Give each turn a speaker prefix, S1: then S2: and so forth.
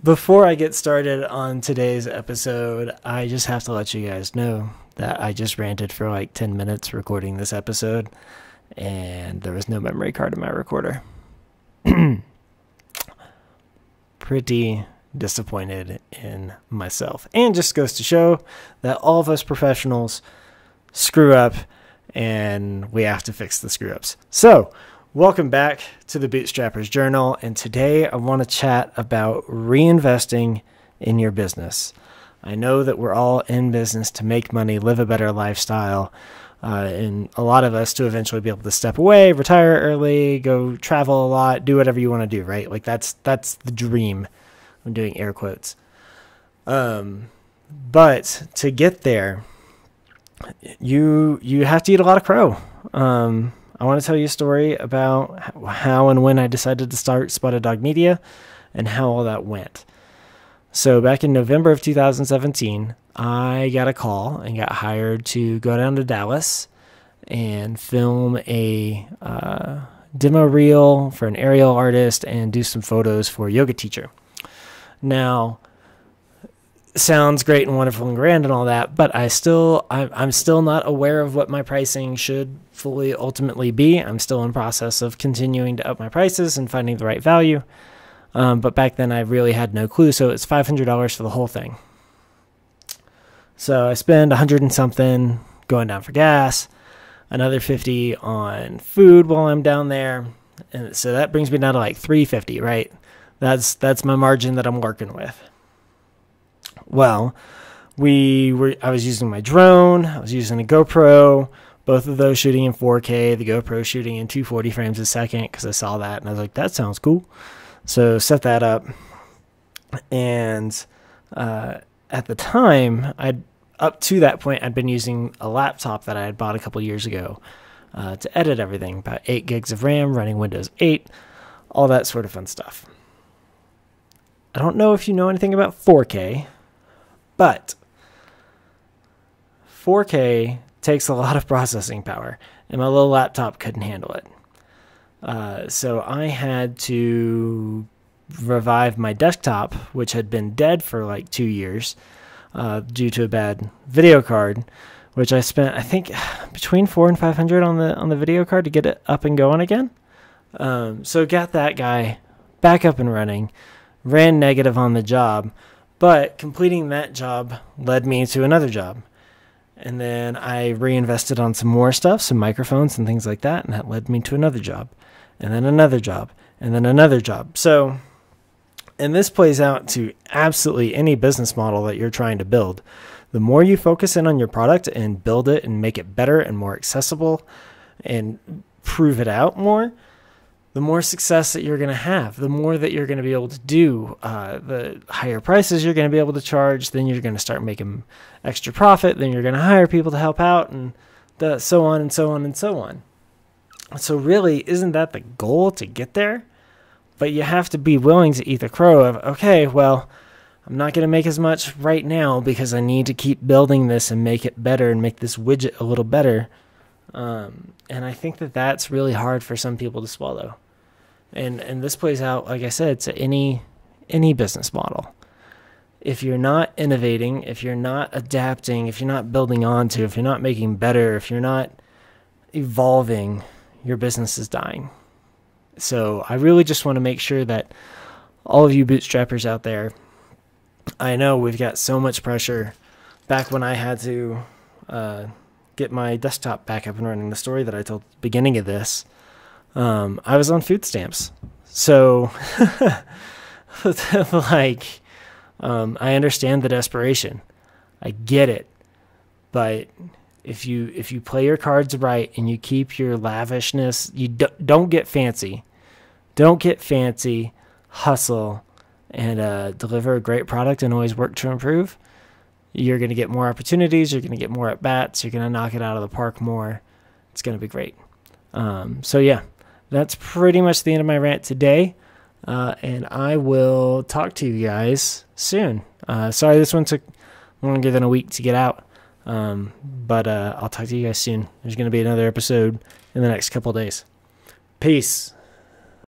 S1: Before I get started on today's episode, I just have to let you guys know that I just ranted for like 10 minutes recording this episode, and there was no memory card in my recorder. Pretty disappointed in myself. And just goes to show that all of us professionals screw up, and we have to fix the screw ups. So, welcome back to the Bootstrapper's Journal, and today I want to chat about reinvesting in your business. I know that we're all in business to make money, live a better lifestyle, and a lot of us to eventually be able to step away, retire early, go travel a lot, do whatever you want to do, right? Like that's the dream. I'm doing air quotes. But to get there, you have to eat a lot of crow. I want to tell you a story about how and when I decided to start Spotted Dog Media and how all that went. So back in November of 2017, I got a call and got hired to go down to Dallas and film a demo reel for an aerial artist and do some photos for a yoga teacher. Now, sounds great and wonderful and grand and all that, but I'm still not aware of what my pricing should fully ultimately be. I'm still in process of continuing to up my prices and finding the right value. But back then I really had no clue. So it's $500 for the whole thing. So I spend 100 and something going down for gas, another 50 on food while I'm down there. And so that brings me down to like 350, right? That's my margin that I'm working with. Well, I was using my drone, I was using a GoPro, both of those shooting in 4K, the GoPro shooting in 240 frames a second because I saw that and I was like, that sounds cool. So set that up. And at the time, up to that point, I'd been using a laptop that I had bought a couple years ago to edit everything, about 8 gigs of RAM, running Windows 8, all that sort of fun stuff. I don't know if you know anything about 4K, but 4K takes a lot of processing power, and my little laptop couldn't handle it. So I had to revive my desktop, which had been dead for like 2 years due to a bad video card, which I spent, I think, between $400 and $500 on the video card to get it up and going again. So got that guy back up and running, ran negative on the job, but completing that job led me to another job. And then I reinvested on some more stuff, some microphones and things like that, and that led me to another job, and then another job, and then another job. So, and this plays out to absolutely any business model that you're trying to build. The more you focus in on your product and build it and make it better and more accessible and prove it out more, the more success that you're going to have, the more that you're going to be able to do, the higher prices you're going to be able to charge, then you're going to start making extra profit, then you're going to hire people to help out, and so on and so on and so on. So really, isn't that the goal, to get there? But you have to be willing to eat the crow of, okay, well, I'm not going to make as much right now because I need to keep building this and make it better and make this widget a little better. And I think that that's really hard for some people to swallow. And this plays out, like I said, to any business model. If you're not innovating, if you're not adapting, if you're not building onto, if you're not making better, if you're not evolving, your business is dying. So I really just want to make sure that all of you bootstrappers out there, I know we've got so much pressure. Back when I had to get my desktop back up and running, the story that I told at the beginning of this, I was on food stamps. So, like, I understand the desperation. I get it. But if you play your cards right and you keep your lavishness, you don't get fancy. Don't get fancy, hustle, and deliver a great product and always work to improve. You're going to get more opportunities. You're going to get more at-bats. You're going to knock it out of the park more. It's going to be great. So yeah, that's pretty much the end of my rant today. And I will talk to you guys soon. Sorry this one took longer than a week to get out. But I'll talk to you guys soon. There's going to be another episode in the next couple of days. Peace.